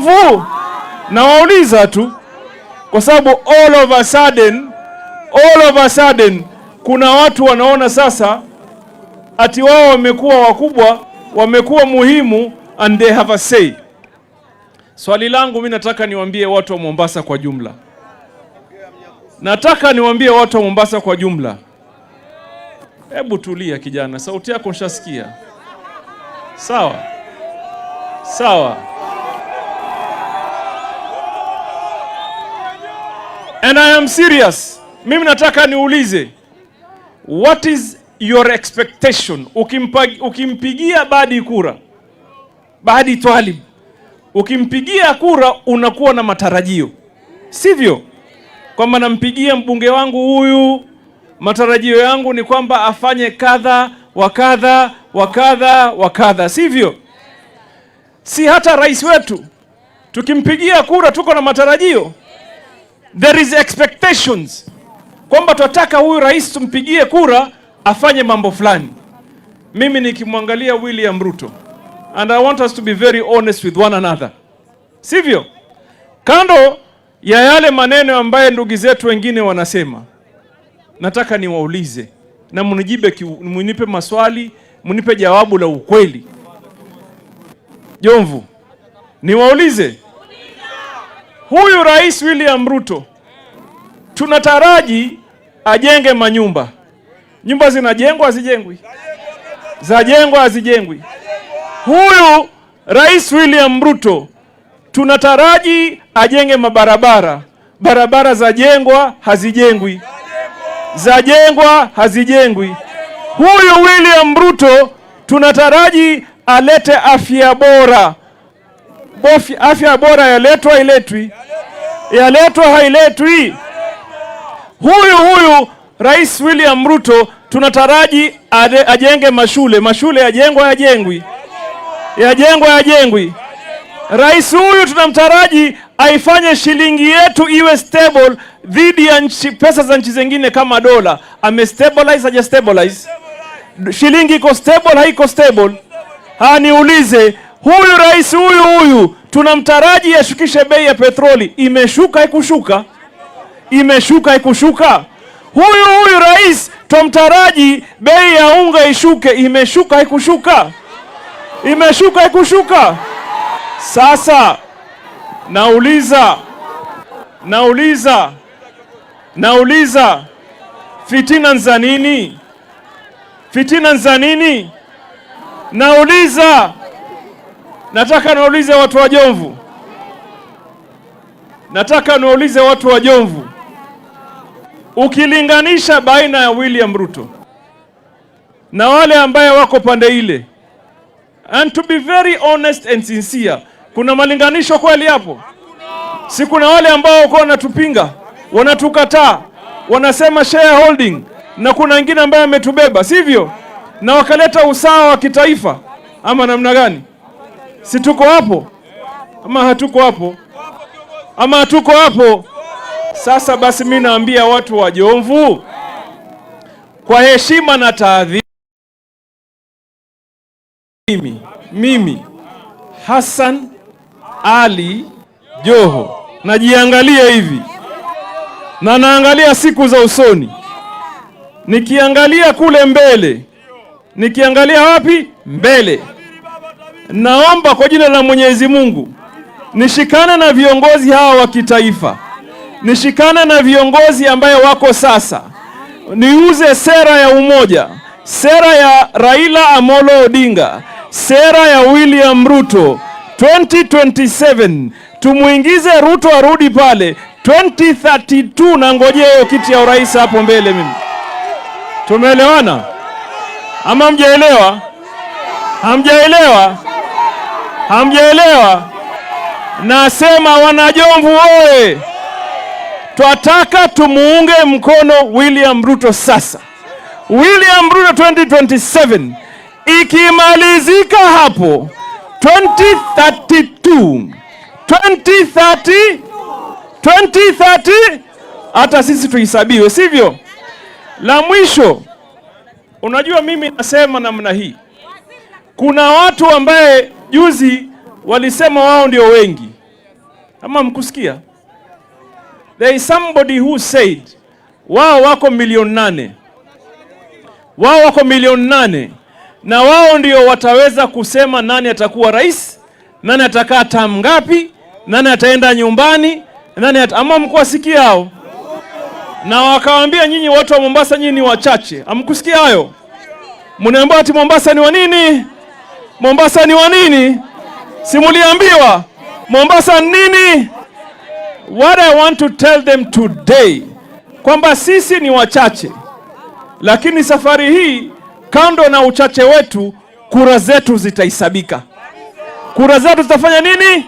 Jomvu, na wauliza tu kwa sababu all of a sudden kuna watu wanaona sasa ati wao wamekuwa wakubwa, wamekuwa muhimu, and they have a say. Swali langu mimi nataka niwaambie watu wa Mombasa kwa jumla. Hebu tulia kijana, sauti yako nishasikia. Sawa. And I am serious. Mimi nataka niulize, what is your expectation? Ukimpigia Badi Twalib, ukimpigia kura unakuwa na matarajio, sivyo? Kwamba nampigia mbunge wangu huyu, matarajio yangu ni kwamba afanye kadha wa kadha, sivyo? Si hata rais wetu tukimpigia kura tuko na matarajio. There is expectations kwamba tunataka huyu rais tumpigie kura afanye mambo fulani. Mimi nikimwangalia William Ruto, and I want us to be very honest with one another, sivyo? Kando ya yale maneno ambaye ndugu zetu wengine wanasema, nataka niwaulize na munipe maswali, munipe jawabu la ukweli. Jomvu, niwaulize, huyu rais William Ruto tunataraji ajenge manyumba. Nyumba zinajengwa hazijengwi? Zajengwa hazijengwi? Huyu rais William Ruto tunataraji ajenge mabarabara. Barabara zajengwa hazijengwi? Zajengwa hazijengwi? Huyu William Ruto tunataraji alete afya bora. Afya bora yaletwa hailetwi? Yaletwa hailetwi? Huyu rais William Ruto tunataraji ajenge mashule. Mashule yajengwa hajengwi? Yajengwa hajengwi? Rais huyu tunamtaraji aifanye shilingi yetu iwe stable dhidi ya pesa za nchi zingine kama dola. Amestabilize haja stabilize? Shilingi iko stable haiko stable? Niulize, huyu rais huyu tunamtaraji ashukishe bei ya petroli. Imeshuka haikushuka? Imeshuka haikushuka? Huyu rais tumtaraji bei ya unga ishuke. Imeshuka haikushuka? Imeshuka haikushuka? Sasa nauliza fitina za nini? Fitina za nini? Nataka naulize watu wa Jomvu. Ukilinganisha baina ya William Ruto na wale ambaye wako pande ile, and to be very honest and sincere, kuna malinganisho kweli hapo? Si kuna wale ambao wako wanatupinga, wanatukataa, wanasema shareholding, na kuna wengine ambaye ametubeba, sivyo? Na wakaleta usawa wa kitaifa, ama namna gani? Si tuko hapo? Ama hatuko hapo? Sasa basi mimi naambia watu wa Jomvu, kwa heshima na taadhima, mimi Hassan Ali Joho najiangalia hivi na naangalia siku za usoni, nikiangalia kule mbele, nikiangalia wapi? Mbele. Naomba kwa jina la Mwenyezi Mungu nishikane na viongozi hawa wa kitaifa, nishikane na viongozi ambaye wako sasa, niuze sera ya umoja, sera ya Raila Amolo Odinga, sera ya William Ruto. 2027 tumuingize Ruto arudi pale 2032, na ngojea hiyo kiti ya urais hapo mbele. Mimi tumeelewana ama hamjaelewa? Hamjaelewa? Nasema wanajomvu oye, twataka tumuunge mkono William Ruto sasa. William Ruto 2027 ikimalizika hapo 2030 hata sisi tuhesabiwe, sivyo? La mwisho, unajua mimi nasema namna hii, kuna watu ambaye juzi walisema wao ndio wengi. Ama mkusikia? There is somebody who said wao wako milioni 8. Wao wako milioni 8 na wao ndio wataweza kusema nani atakuwa rais, nani atakaa term ngapi, nani ataenda nyumbani, ama mkuwasikia hao? Na wakawaambia nyinyi watu wa Mombasa nyinyi ni wachache. Amkusikia hayo? Mnaambiwa ati Mombasa ni wa nini? Mombasa ni wa nini? Simuliambiwa Mombasa ni nini? What I want to tell them today, kwamba sisi ni wachache, lakini safari hii kando na uchache wetu, kura zetu zitahesabika. Kura zetu zitafanya nini?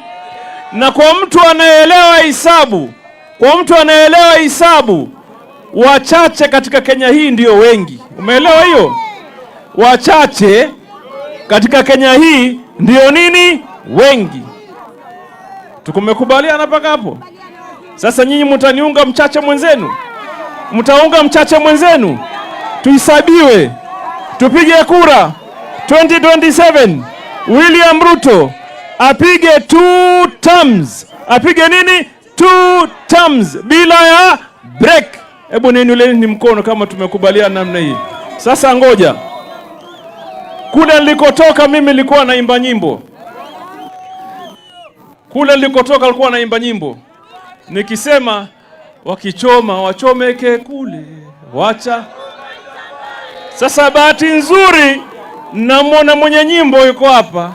Na kwa mtu anayeelewa hisabu, wachache katika Kenya hii ndio wengi. Umeelewa hiyo? Wachache katika Kenya hii ndio nini? Wengi. Tukumekubaliana mpaka hapo? Sasa nyinyi mtaniunga mchache mwenzenu? Mtaunga mchache mwenzenu? Tuhesabiwe. Tupige kura 2027. William Ruto apige 2 terms. Apige nini? 2 terms bila ya break. Hebu niinulieni mkono kama tumekubaliana namna hii. Sasa ngoja. Kule nilikotoka mimi nilikuwa naimba nyimbo. Nilikuwa naimba nyimbo nikisema wakichoma wachomeke kule, wacha. Sasa bahati nzuri namwona mwenye nyimbo yuko hapa.